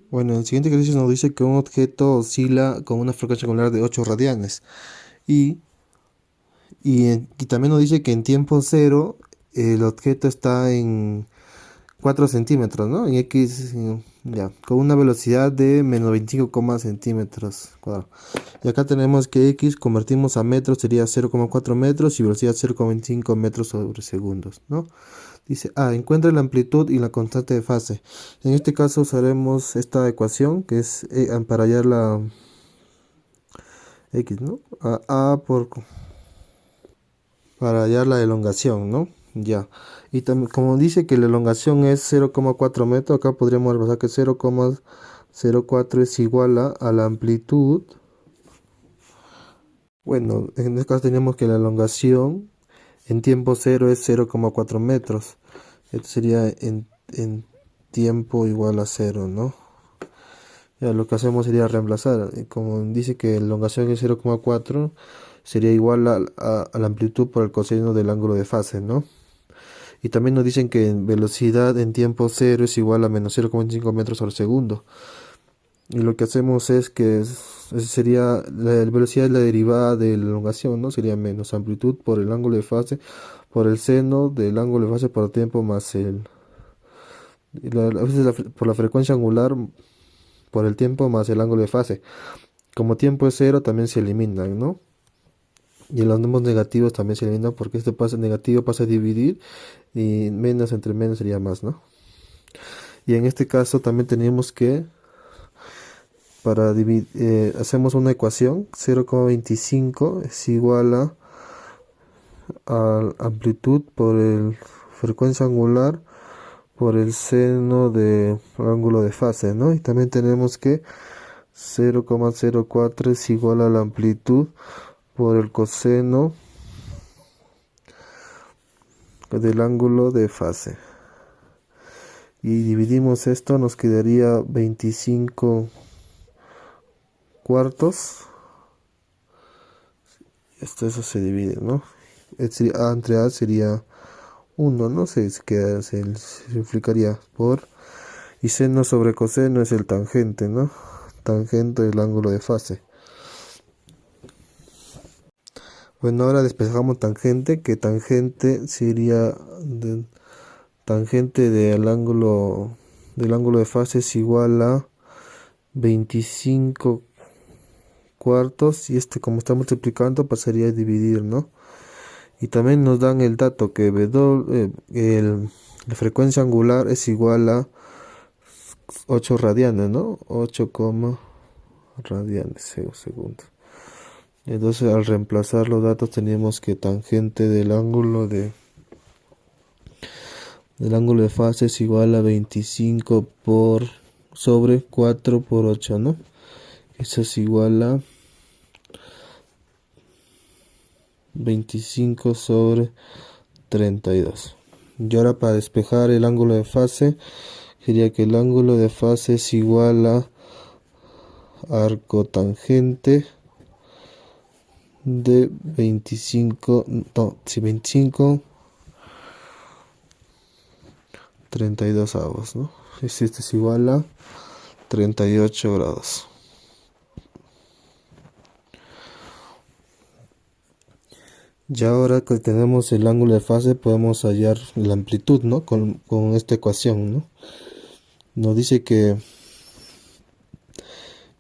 Bueno, el siguiente ejercicio nos dice que un objeto oscila con una frecuencia angular de 8 radianes. Y, y también nos dice que en tiempo cero el objeto está en 4 centímetros, ¿no? En X, ya, con una velocidad de menos 25, centímetros cuadrados. Y acá tenemos que X convertimos a metros, sería 0,4 metros y velocidad 0,25 metros sobre segundos, ¿no? Dice, encuentra la amplitud y la constante de fase. En este caso usaremos esta ecuación que es para hallar la X, ¿no? Para hallar la elongación, ¿no? Ya. Y también, como dice que la elongación es 0,4 metros, acá podríamos repasar que 0,04 es igual a la amplitud. Bueno, en este caso tenemos que la elongación en tiempo cero es 0,4 metros. Esto sería en tiempo igual a cero, ¿no? Ya, lo que hacemos sería reemplazar. Como dice que la elongación es 0,4, sería igual a la amplitud por el coseno del ángulo de fase, ¿no? Y también nos dicen que velocidad en tiempo cero es igual a menos 0,5 metros por segundo. Y lo que hacemos es que sería la velocidad es la derivada de la elongación, ¿no? Sería menos amplitud por el ángulo de fase por el seno del ángulo de fase por tiempo más a veces por la frecuencia angular por el tiempo más el ángulo de fase. Como tiempo es cero también se eliminan, ¿no? Y los números negativos también se eliminan porque este pasa negativo pasa a dividir y menos entre menos sería más, ¿no? Y en este caso también tenemos que para dividir, hacemos una ecuación. 0,25 es igual a amplitud por el frecuencia angular por el seno del ángulo de fase, ¿no? Y también tenemos que 0,04 es igual a la amplitud por el coseno del ángulo de fase. Y dividimos esto, nos quedaría 25 cuartos. Eso se divide, ¿no? A entre A sería 1, ¿no? Se simplificaría por... Y seno sobre coseno es el tangente, ¿no? Tangente del ángulo de fase. Bueno, ahora despejamos tangente, que tangente sería tangente del ángulo de fase es igual a 25 cuartos y como está multiplicando pasaría a dividir, ¿no? Y también nos dan el dato que la frecuencia angular es igual a 8 radianes, ¿no? 8, radianes segundos. Entonces al reemplazar los datos tenemos que tangente del ángulo de fase es igual a 25 sobre 4 por 8, ¿no? Eso es igual a 25 sobre 32. Y ahora para despejar el ángulo de fase, sería que el ángulo de fase es igual a arco tangente de 25, no, sí, 25, 32 avos, ¿no? Este es igual a 38 grados. Ya ahora que tenemos el ángulo de fase podemos hallar la amplitud, ¿no? Con esta ecuación, ¿no? Nos dice que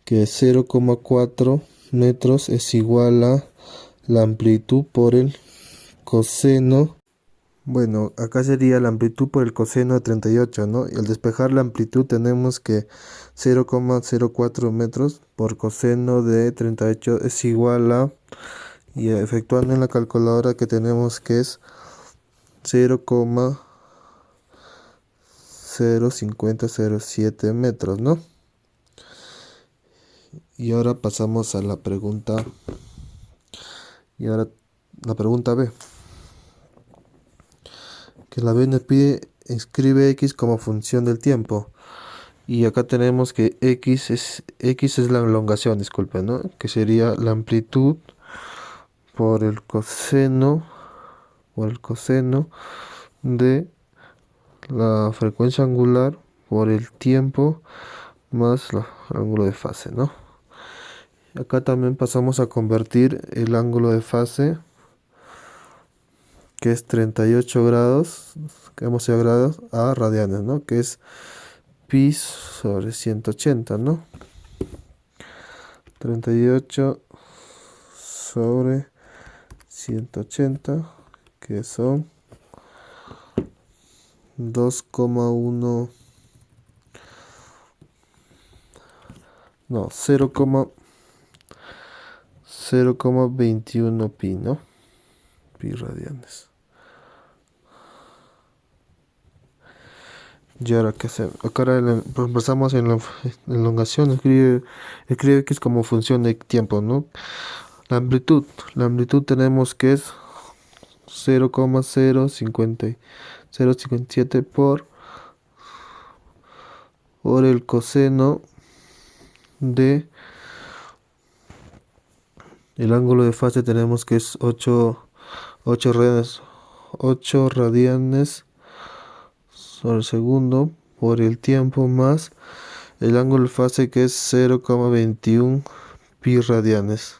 0,4 metros es igual a la amplitud por el coseno. Bueno, acá sería la amplitud por el coseno de 38, ¿no? Y al despejar la amplitud tenemos que 0,04 metros por coseno de 38 es igual a, y efectuando en la calculadora que tenemos que es 0,05007 metros, ¿no? Y ahora pasamos a la pregunta. Y ahora la pregunta B. Que la B nos pide, escribe X como función del tiempo. Y acá tenemos que X es la elongación, disculpen, ¿no? Que sería la amplitud por el coseno de la frecuencia angular por el tiempo más el ángulo de fase, ¿no? Acá también pasamos a convertir el ángulo de fase, que es 38 grados, que hemos hecho grados, a radianes, ¿no? Que es pi sobre 180, ¿no? 38 sobre 180, que son 2,1, no, 0,21 pi, ¿no? Pi radianes. Y ahora qué hacemos, acá ahora pasamos en la elongación, escribe que es como función de tiempo, ¿no? La amplitud tenemos que es 0,057 por el coseno de el ángulo de fase, tenemos que es 8 radianes, 8 radianes sobre segundo por el tiempo más el ángulo de fase, que es 0,21 pi radianes.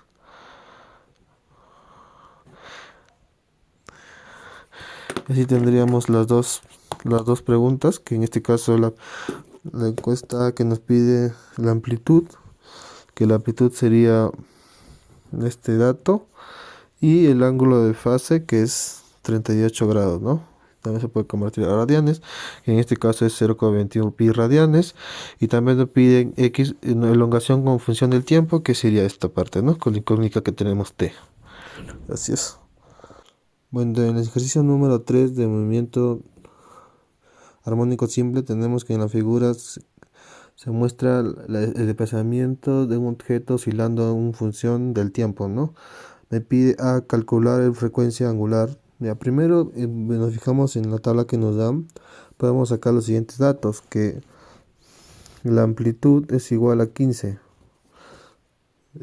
Así tendríamos las dos preguntas, que en este caso la encuesta que nos pide la amplitud, que la amplitud sería este dato, y el ángulo de fase, que es 38 grados, ¿no? También se puede convertir a radianes, que en este caso es 0,21 pi radianes, y también nos piden x, una elongación con función del tiempo, que sería esta parte, ¿no? Con la incógnita que tenemos t. Así es. Bueno, en el ejercicio número 3 de movimiento armónico simple, tenemos que en la figura se muestra el desplazamiento de un objeto oscilando en función del tiempo, ¿no? Me pide a calcular la frecuencia angular. Ya, primero nos fijamos en la tabla que nos dan. Podemos sacar los siguientes datos, que la amplitud es igual a 15.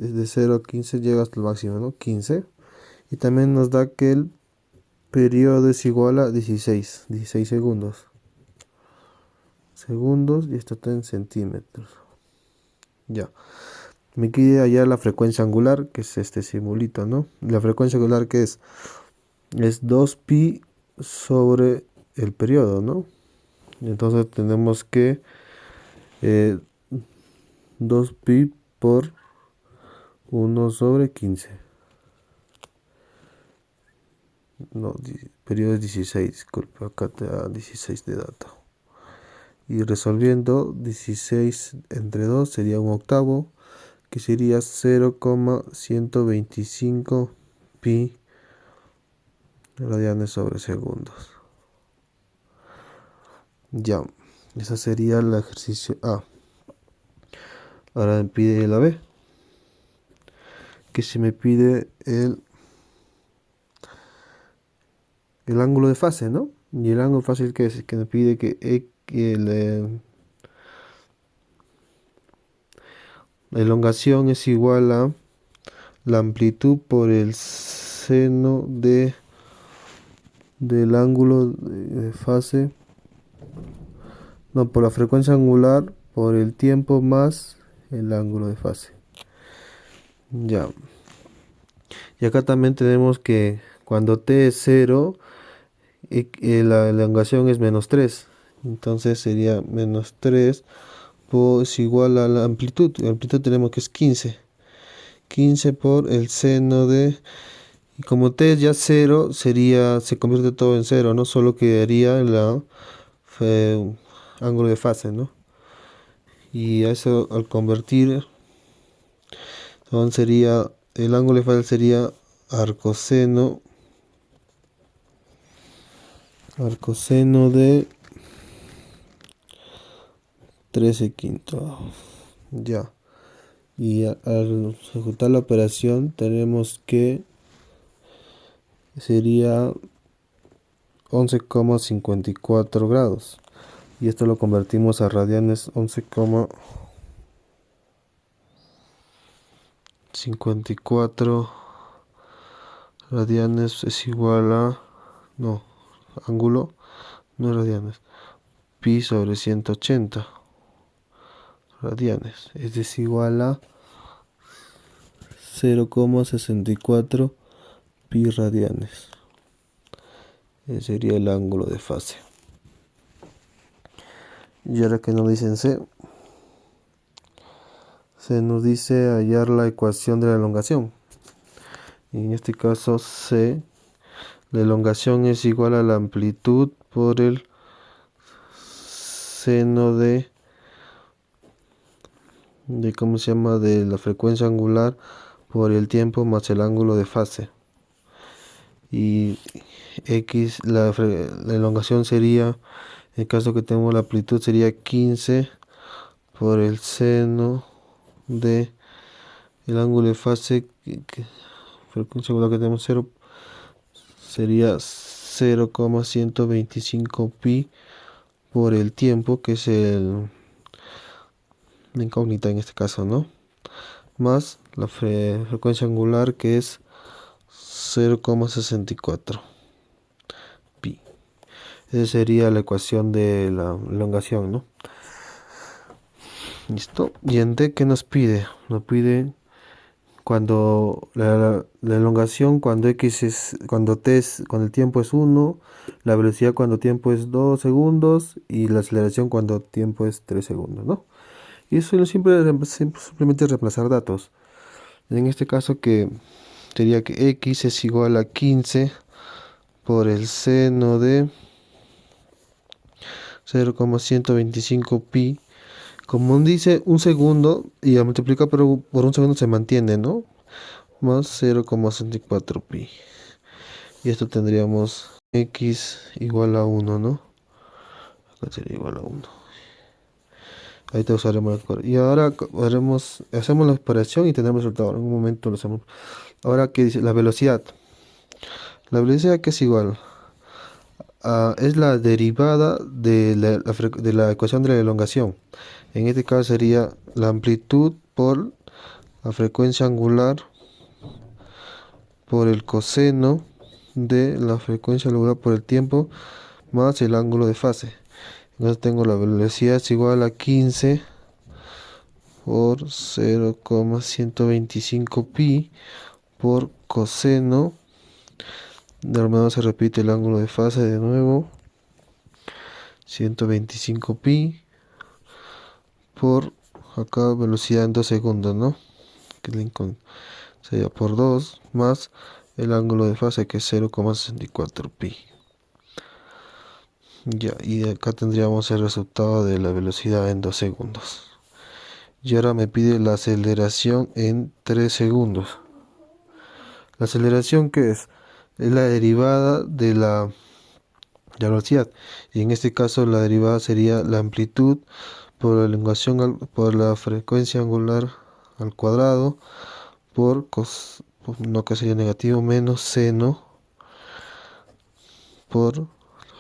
Es de 0 a 15, llega hasta el máximo, ¿no? 15. Y también nos da que el periodo es igual a 16 segundos. Y esto está en centímetros. Ya. Me queda hallar la frecuencia angular, que es este simbolito, ¿no? La frecuencia angular, que es 2 pi sobre el periodo, ¿no? Entonces tenemos que 2 pi por 1 sobre 15. No, periodo es 16, disculpa, acá te da 16 de dato. Y resolviendo, 16 entre 2 sería un octavo, que sería 0,125 pi radianes sobre segundos. Ya, esa sería el ejercicio A. Ahora me pide la B, que se me pide el ángulo de fase, ¿no? Y el ángulo de fase que me pide que la elongación es igual a la amplitud por el seno del ángulo de fase, no, por la frecuencia angular por el tiempo más el ángulo de fase. Ya. Y acá también tenemos que cuando t es 0, la elongación es menos 3. Entonces sería menos 3 es igual a la amplitud. La amplitud tenemos que es 15. 15 por el seno de... Y como t es ya 0, se convierte todo en 0, ¿no? Solo quedaría el ángulo de fase, ¿no? Y a eso al convertir, entonces sería, el ángulo de fase sería arcoseno de 13 quinto. Ya. Y al ejecutar la operación tenemos que sería 11,54 grados. Y esto lo convertimos a radianes. 11,54 radianes es igual a... No, ángulo, no radianes. pi sobre 180 radianes. Es desigual a 0,64 pi radianes. Ese sería el ángulo de fase. Y ahora que nos dicen C, se nos dice hallar la ecuación de la elongación. Y en este caso C, la elongación es igual a la amplitud por el seno de ¿cómo se llama? De la frecuencia angular por el tiempo más el ángulo de fase. Y X, la elongación sería, en el caso que tenemos la amplitud, sería 15 por el seno de el ángulo de fase, frecuencia angular que tenemos 0, sería 0,125 pi por el tiempo, que es la incógnita en este caso, ¿no? Más la frecuencia angular, que es 0,64 pi. Esa sería la ecuación de la elongación, ¿no? Listo. Y en D, ¿qué nos pide? Nos pide cuando la elongación cuando x es cuando cuando el tiempo es 1, la velocidad cuando tiempo es 2 segundos y la aceleración cuando tiempo es 3 segundos, ¿no? Y eso simplemente reemplazar datos. En este caso que sería que x es igual a 15 por el seno de 0,125 pi. Como dice un segundo y al multiplicar por un segundo se mantiene, ¿no? Más 0,64 pi. Y esto tendríamos x igual a 1, ¿no? Acá sería igual a 1. Ahí te usaremos y ahora hacemos la operación y tenemos el resultado. En un momento lo hacemos. Ahora, ¿qué dice? La velocidad. La velocidad, que es igual es la derivada de la ecuación de la elongación. En este caso sería la amplitud por la frecuencia angular por el coseno de la frecuencia angular por el tiempo más el ángulo de fase. Entonces tengo la velocidad es igual a 15 por 0,125 pi por coseno. De nuevo se repite el ángulo de fase de nuevo. 125 pi por acá velocidad en 2 segundos, ¿no? Que sería por 2 más el ángulo de fase, que es 0,64 pi. Ya, y acá tendríamos el resultado de la velocidad en 2 segundos. Y ahora me pide la aceleración en 3 segundos. La aceleración, ¿qué es? Es la derivada de la velocidad. Y en este caso la derivada sería la amplitud por la elongación por la frecuencia angular al cuadrado por no, que sería negativo, menos seno por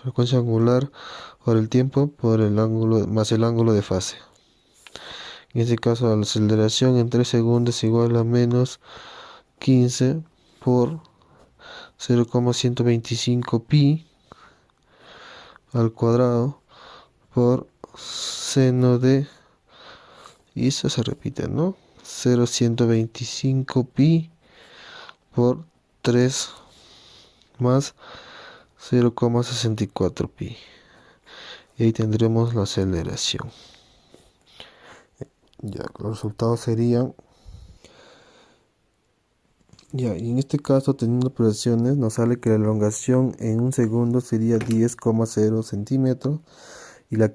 frecuencia angular por el tiempo por el ángulo más el ángulo de fase. En este caso la aceleración en 3 segundos es igual a menos 15 por 0,125 pi al cuadrado por seno de, y eso se repite, ¿no? 0,125 pi por 3 más 0,64 pi. Y ahí tendremos la aceleración. Ya, los resultados serían. Ya, y en este caso, teniendo operaciones, nos sale que la elongación en un segundo sería 10,0 centímetros y la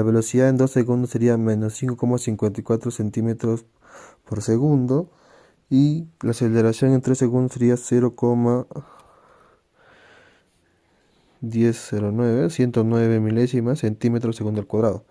velocidad en 2 segundos sería menos 5,54 centímetros por segundo y la aceleración en 3 segundos sería 0,109 milésimas centímetros segundo al cuadrado.